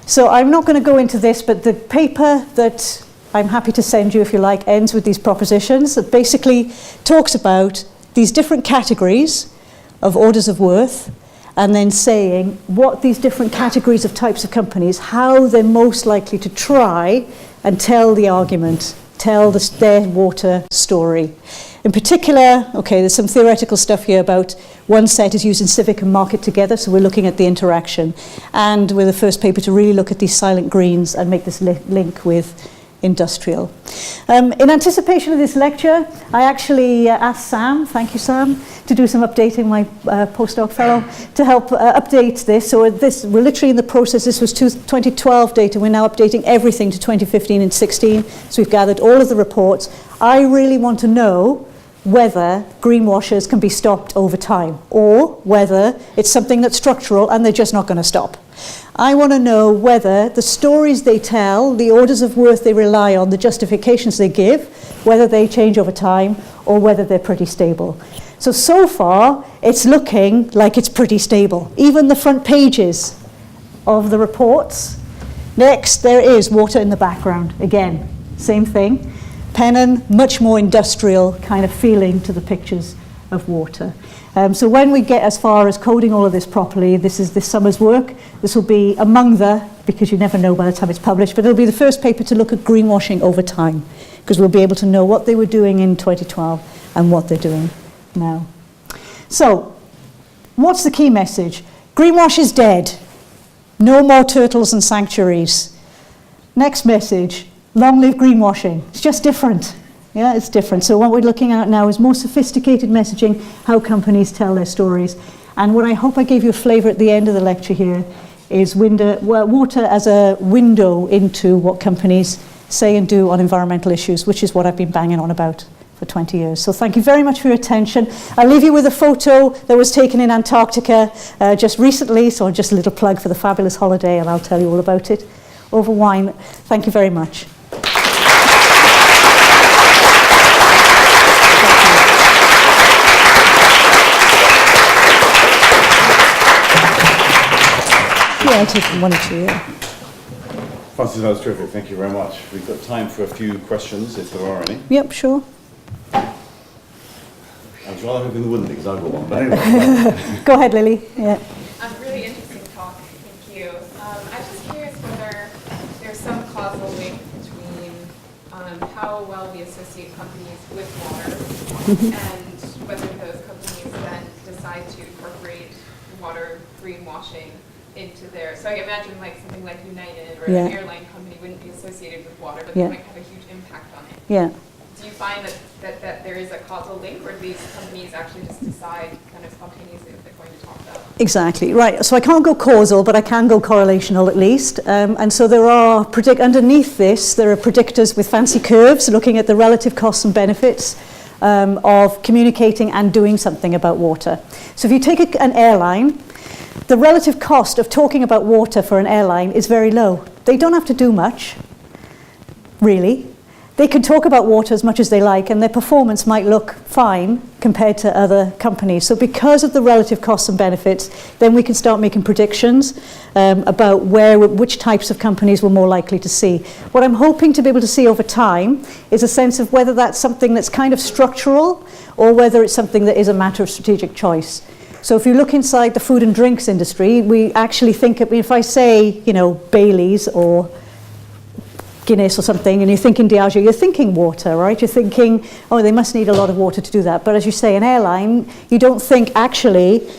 So I'm not going to go into this, but the paper that I'm happy to send you if you like ends with these propositions that basically talks about these different categories of orders of worth, and then saying what these different categories of types of companies, how they're most likely to try and tell the argument, tell their water story. In particular, okay, there's some theoretical stuff here about one set is using civic and market together, so we're looking at the interaction. And we're the first paper to really look at these silent greens and make this link with industrial. In anticipation of this lecture, I actually asked Sam, thank you Sam, to do some updating, my postdoc fellow, to help update this. So we're literally in the process. This was 2012 data. We're now updating everything to 2015 and 16. So we've gathered all of the reports. I really want to know whether greenwashers can be stopped over time, or whether it's something that's structural and they're just not going to stop. I want to know whether the stories they tell, the orders of worth they rely on, the justifications they give, whether they change over time or whether they're pretty stable. So far, it's looking like it's pretty stable. Even the front pages of the reports. Next, there is water in the background. Again, same thing. Pennon, much more industrial kind of feeling to the pictures of water. So when we get as far as coding all of this properly, this is this summer's work. This will be among the, because you never know by the time it's published, but it'll be the first paper to look at greenwashing over time, because we'll be able to know what they were doing in 2012 and what they're doing now. So, what's the key message? Greenwash is dead. No more turtles and sanctuaries. Next message, long live greenwashing. It's just different. Yeah, it's different. So what we're looking at now is more sophisticated messaging, how companies tell their stories. And what I hope I gave you a flavour at the end of the lecture here is water as a window into what companies say and do on environmental issues, which is what I've been banging on about for 20 years. So thank you very much for your attention. I'll leave you with a photo that was taken in Antarctica just recently, so just a little plug for the fabulous holiday, and I'll tell you all about it over wine. Thank you very much. Yeah, I'll take one or two, yeah. Frances, that was terrific. Thank you very much. We've got time for a few questions, if there are any. Yep, sure. I was rather hoping there wouldn't be, because I've got one. But anyway. Go ahead, Lily. Yeah. Really interesting talk. Thank you. I'm just curious whether there's some causal link between how well we associate companies with water and whether those companies then decide to incorporate water greenwashing into their, so I imagine like something like United or an airline company wouldn't be associated with water, but they might have a huge impact on it. Yeah. Do you find that there is a causal link, or do these companies actually just decide kind of spontaneously what they're going to talk about? Exactly, right. So I can't go causal, but I can go correlational at least. And so there are, underneath this, there are predictors with fancy curves looking at the relative costs and benefits of communicating and doing something about water. So if you take an airline, the relative cost of talking about water for an airline is very low. They don't have to do much, really. They can talk about water as much as they like, and their performance might look fine compared to other companies. So because of the relative costs and benefits, then we can start making predictions about which types of companies we're more likely to see. What I'm hoping to be able to see over time is a sense of whether that's something that's kind of structural or whether it's something that is a matter of strategic choice. So if you look inside the food and drinks industry, we actually think, if I say, Bailey's or Guinness or something, and you're thinking Diageo, you're thinking water, right? You're thinking, oh, they must need a lot of water to do that. But as you say, an airline, you don't think actually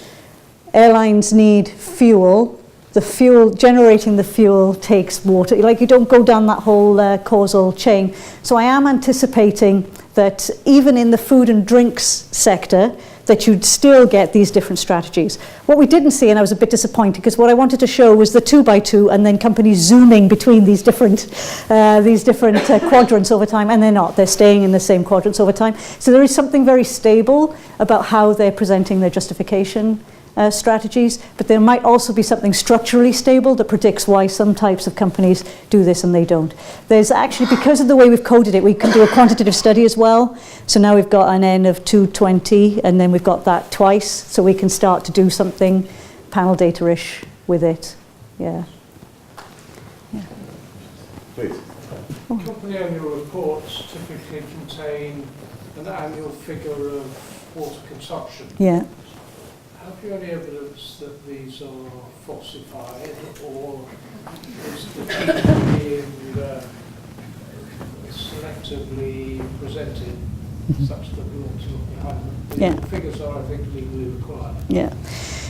airlines need fuel. The fuel, generating the fuel takes water. Like, you don't go down that whole causal chain. So I am anticipating that even in the food and drinks sector, that you'd still get these different strategies. What we didn't see, and I was a bit disappointed, because what I wanted to show was the 2x2 and then companies zooming between these different quadrants over time, and they're not. They're staying in the same quadrants over time. So there is something very stable about how they're presenting their justification strategies, but there might also be something structurally stable that predicts why some types of companies do this and they don't. There's actually, because of the way we've coded it, we can do a quantitative study as well. So now we've got an N of 220, and then we've got that twice, so we can start to do something panel data-ish with it. Yeah. Please. Company annual reports typically contain an annual figure of water consumption. Yeah. Have you any evidence that these are falsified, or is the data being selectively presented such that we ought to look behind them? Yeah. The figures are, I think, legally required. Yeah.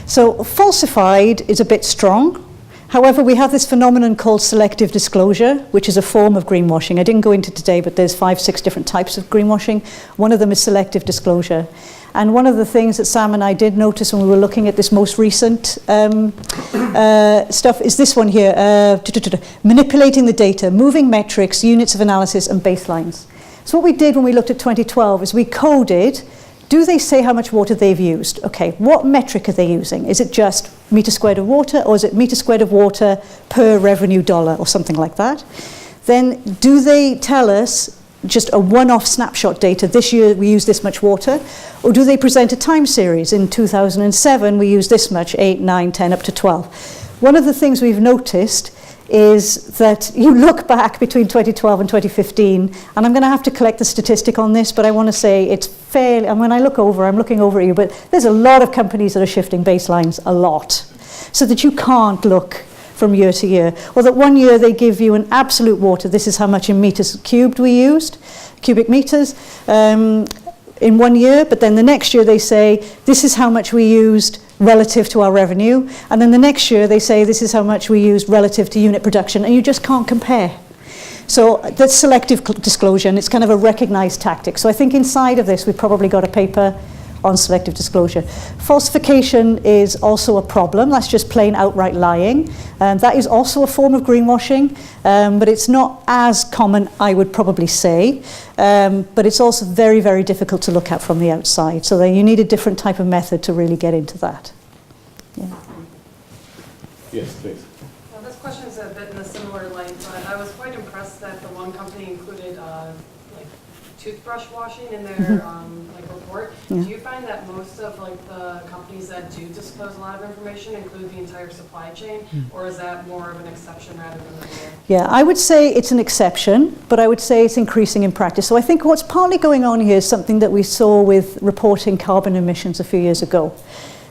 So falsified is a bit strong. However, we have this phenomenon called selective disclosure, which is a form of greenwashing. I didn't go into today, but there's 5-6 different types of greenwashing. One of them is selective disclosure. And one of the things that Sam and I did notice when we were looking at this most recent stuff is this one here, manipulating the data, moving metrics, units of analysis, and baselines. So what we did when we looked at 2012 is we coded, do they say how much water they've used? Okay, what metric are they using? Is it just meter squared of water, or is it meter squared of water per revenue dollar, or something like that? Then do they tell us just a one-off snapshot data, this year we use this much water, or do they present a time series? In 2007 we use this much, 8, 9, 10, up to 12. One of the things we've noticed is that you look back between 2012 and 2015, and I'm going to have to collect the statistic on this, but I want to say it's fairly, and when I look over, I'm looking over at you, but there's a lot of companies that are shifting baselines a lot, so that you can't look from year to year. Or that one year they give you an absolute water, this is how much in meters cubed we used, cubic meters, in 1 year, but then the next year they say, this is how much we used relative to our revenue, and then the next year they say, this is how much we used relative to unit production, and you just can't compare. So that's selective disclosure, and it's kind of a recognized tactic. So I think inside of this, we've probably got a paper on selective disclosure. Falsification is also a problem. That's just plain outright lying. That is also a form of greenwashing, but it's not as common, I would probably say. But it's also very, very difficult to look at from the outside. So then you need a different type of method to really get into that. Yeah. Yes, please. Well, this question is a bit in a similar line, but I was quite impressed that the one company included like toothbrush washing in their like report. Yeah. Do you find that most of like the companies that do disclose a lot of information include the entire supply chain, or is that more of an exception rather than the rule? Yeah, I would say it's an exception, but I would say it's increasing in practice. So I think what's partly going on here is something that we saw with reporting carbon emissions a few years ago.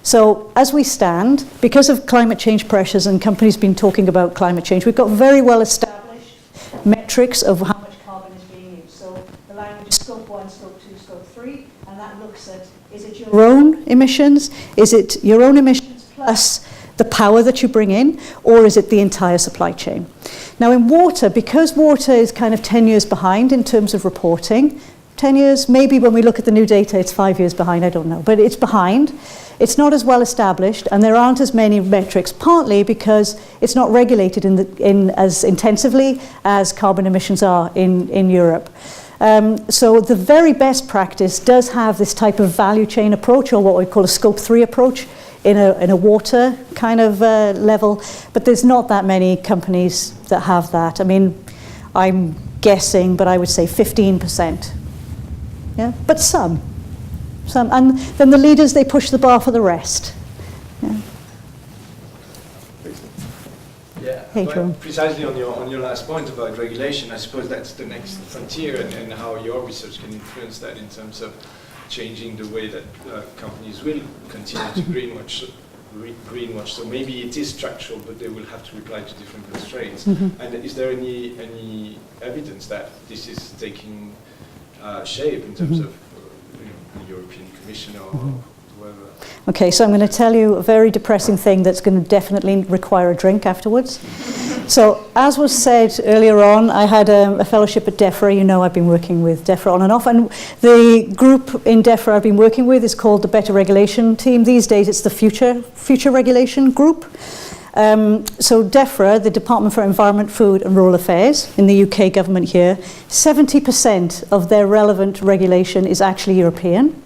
So as we stand, because of climate change pressures and companies been talking about climate change, we've got very well established metrics of how much carbon is being used. So the language is scope 1, scope 2, scope 3, and that looks at, is it your own emissions? Is it your own emissions plus the power that you bring in, or is it the entire supply chain? Now in water, because water is kind of 10 years behind in terms of reporting, 10 years, maybe when we look at the new data, it's 5 years behind, I don't know, but it's behind. It's not as well established, and there aren't as many metrics, partly because it's not regulated in as intensively as carbon emissions are in Europe. So the very best practice does have this type of value chain approach, or what we call a scope 3 approach, in a water kind of level, but there's not that many companies that have that. I mean, I'm guessing, but I would say 15%. Yeah, but some, and then the leaders, they push the bar for the rest. Yeah. Yeah, Hey, but Jerome. precisely on your last point about regulation, I suppose that's the next frontier, and how your research can influence that in terms of changing the way that companies will continue to greenwash. greenwash. So maybe it is structural, but they will have to reply to different constraints. Mm-hmm. And is there any evidence that this is taking shape in terms Mm-hmm. of the European Commission or whoever? Okay, so I'm going to tell you a very depressing thing that's going to definitely require a drink afterwards. So, as was said earlier on, I had a fellowship at DEFRA. You know, I've been working with DEFRA on and off, and the group in DEFRA I've been working with is called the Better Regulation Team. These days, it's the Future Regulation Group. So DEFRA, the Department for Environment, Food and Rural Affairs in the UK government here, 70% of their relevant regulation is actually European.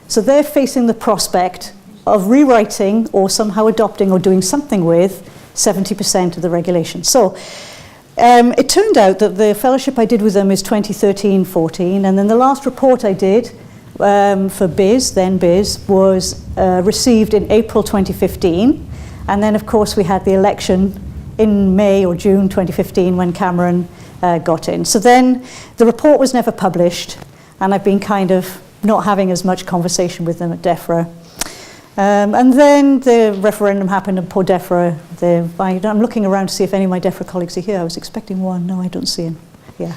So they're facing the prospect of rewriting or somehow adopting or doing something with 70% of the regulation. So it turned out that the fellowship I did with them is 2013-14, and then the last report I did for BIS, then BIS, was received in April 2015. And then, of course, we had the election in May or June 2015 when Cameron got in. So then the report was never published, and I've been kind of not having as much conversation with them at DEFRA. And then the referendum happened, and poor DEFRA, I'm looking around to see if any of my DEFRA colleagues are here. I was expecting one. No, I don't see him. Yeah.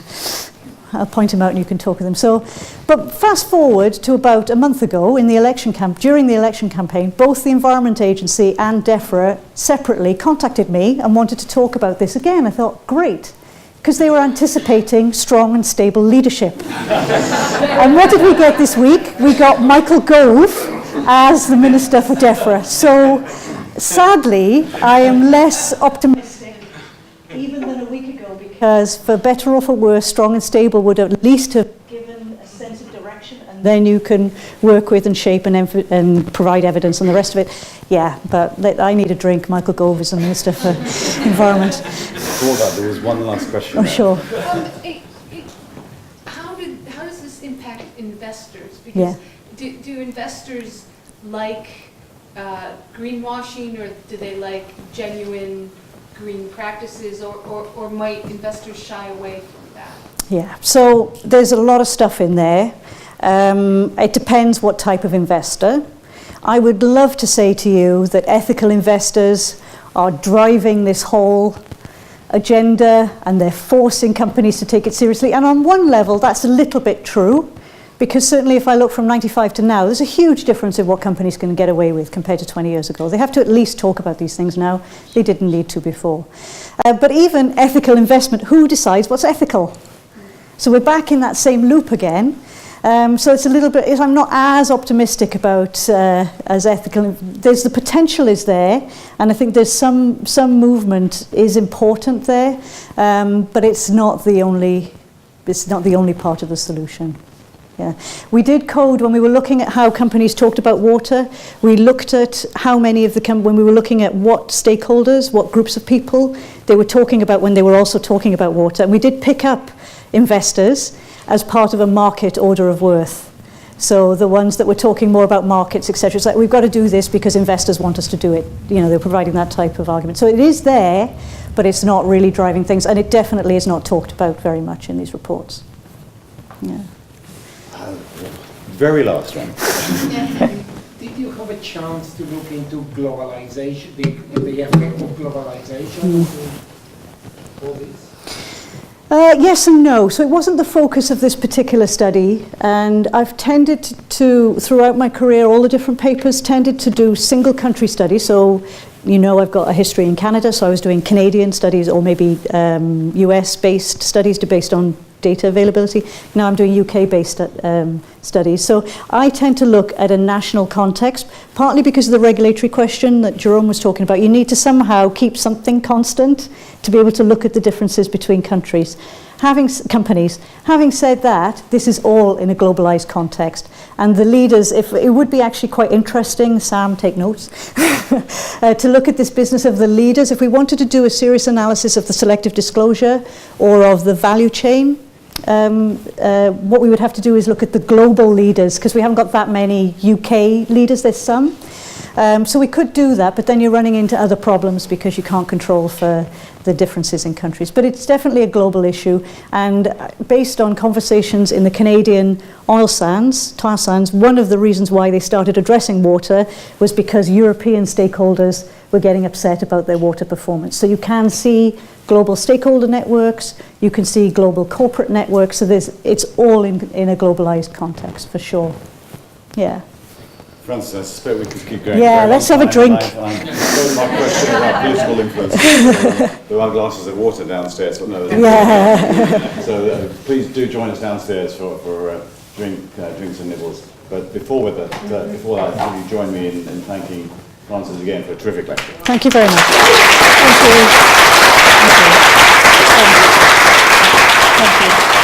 I'll point him out and you can talk with him. So, but fast forward to about a month ago in the during the election campaign, both the Environment Agency and DEFRA separately contacted me and wanted to talk about this again. I thought, great, because they were anticipating strong and stable leadership. And what did we get this week? We got Michael Gove as the Minister for DEFRA. So sadly, I am less optimistic even than a week ago, because for better or for worse, strong and stable would at least have given a sense of direction, and then you can work with and shape and provide evidence and the rest of it. Yeah, but I need a drink. Michael Gove is the Minister for Environment. Before that, there was one last question. Oh, sure. How does this impact investors? Yeah. Because do investors like greenwashing, or do they like genuine green practices, or might investors shy away from that? Yeah, so there's a lot of stuff in there. It depends what type of investor. I would love to say to you that ethical investors are driving this whole agenda and they're forcing companies to take it seriously. And on one level, that's a little bit true, because certainly if I look from 95 to now, there's a huge difference in what companies can get away with compared to 20 years ago. They have to at least talk about these things now. They didn't need to before. But even ethical investment, who decides what's ethical? So we're back in that same loop again. So it's a little bit, I'm not as optimistic about as ethical. There's the potential is there, and I think there's some movement is important there, but it's not the only part of the solution. Yeah, we did code when we were looking at how companies talked about water. We looked at how many of when we were looking at what stakeholders, what groups of people they were talking about when they were also talking about water. And we did pick up investors as part of a market order of worth. So the ones that were talking more about markets, etc. It's like, we've got to do this because investors want us to do it. You know, they're providing that type of argument. So it is there, but it's not really driving things. And it definitely is not talked about very much in these reports. Yeah. Very last one. Did you have a chance to look into globalization, the effect of globalization on all this? Yes and no. So it wasn't the focus of this particular study, and I've tended to, throughout my career, all the different papers, tended to do single country studies. So, you know, I've got a history in Canada, so I was doing Canadian studies or maybe US-based studies based on data availability. Now I'm doing UK-based studies. So I tend to look at a national context, partly because of the regulatory question that Jerome was talking about. You need to somehow keep something constant to be able to look at the differences between countries. Companies. Having said that, this is all in a globalized context. And the leaders, if it would be actually quite interesting, Sam, take notes, to look at this business of the leaders. If we wanted to do a serious analysis of the selective disclosure or of the value chain, what we would have to do is look at the global leaders, because we haven't got that many UK leaders. There's some. So we could do that, but then you're running into other problems because you can't control for the differences in countries. But it's definitely a global issue, and based on conversations in the Canadian oil sands, tar sands, one of the reasons why they started addressing water was because European stakeholders were getting upset about their water performance. So you can see global stakeholder networks, you can see global corporate networks, so it's all in a globalized context for sure. Yeah. Francis, I suspect we could keep going. Yeah, let's have a drink. I'm my question about political influence. There are glasses of water downstairs, but no. Yeah. So please do join us downstairs for drinks and nibbles. But before that, will you join me in thanking Frances again for a terrific lecture? Thank you very much. Thank you. Thank you. Thank you.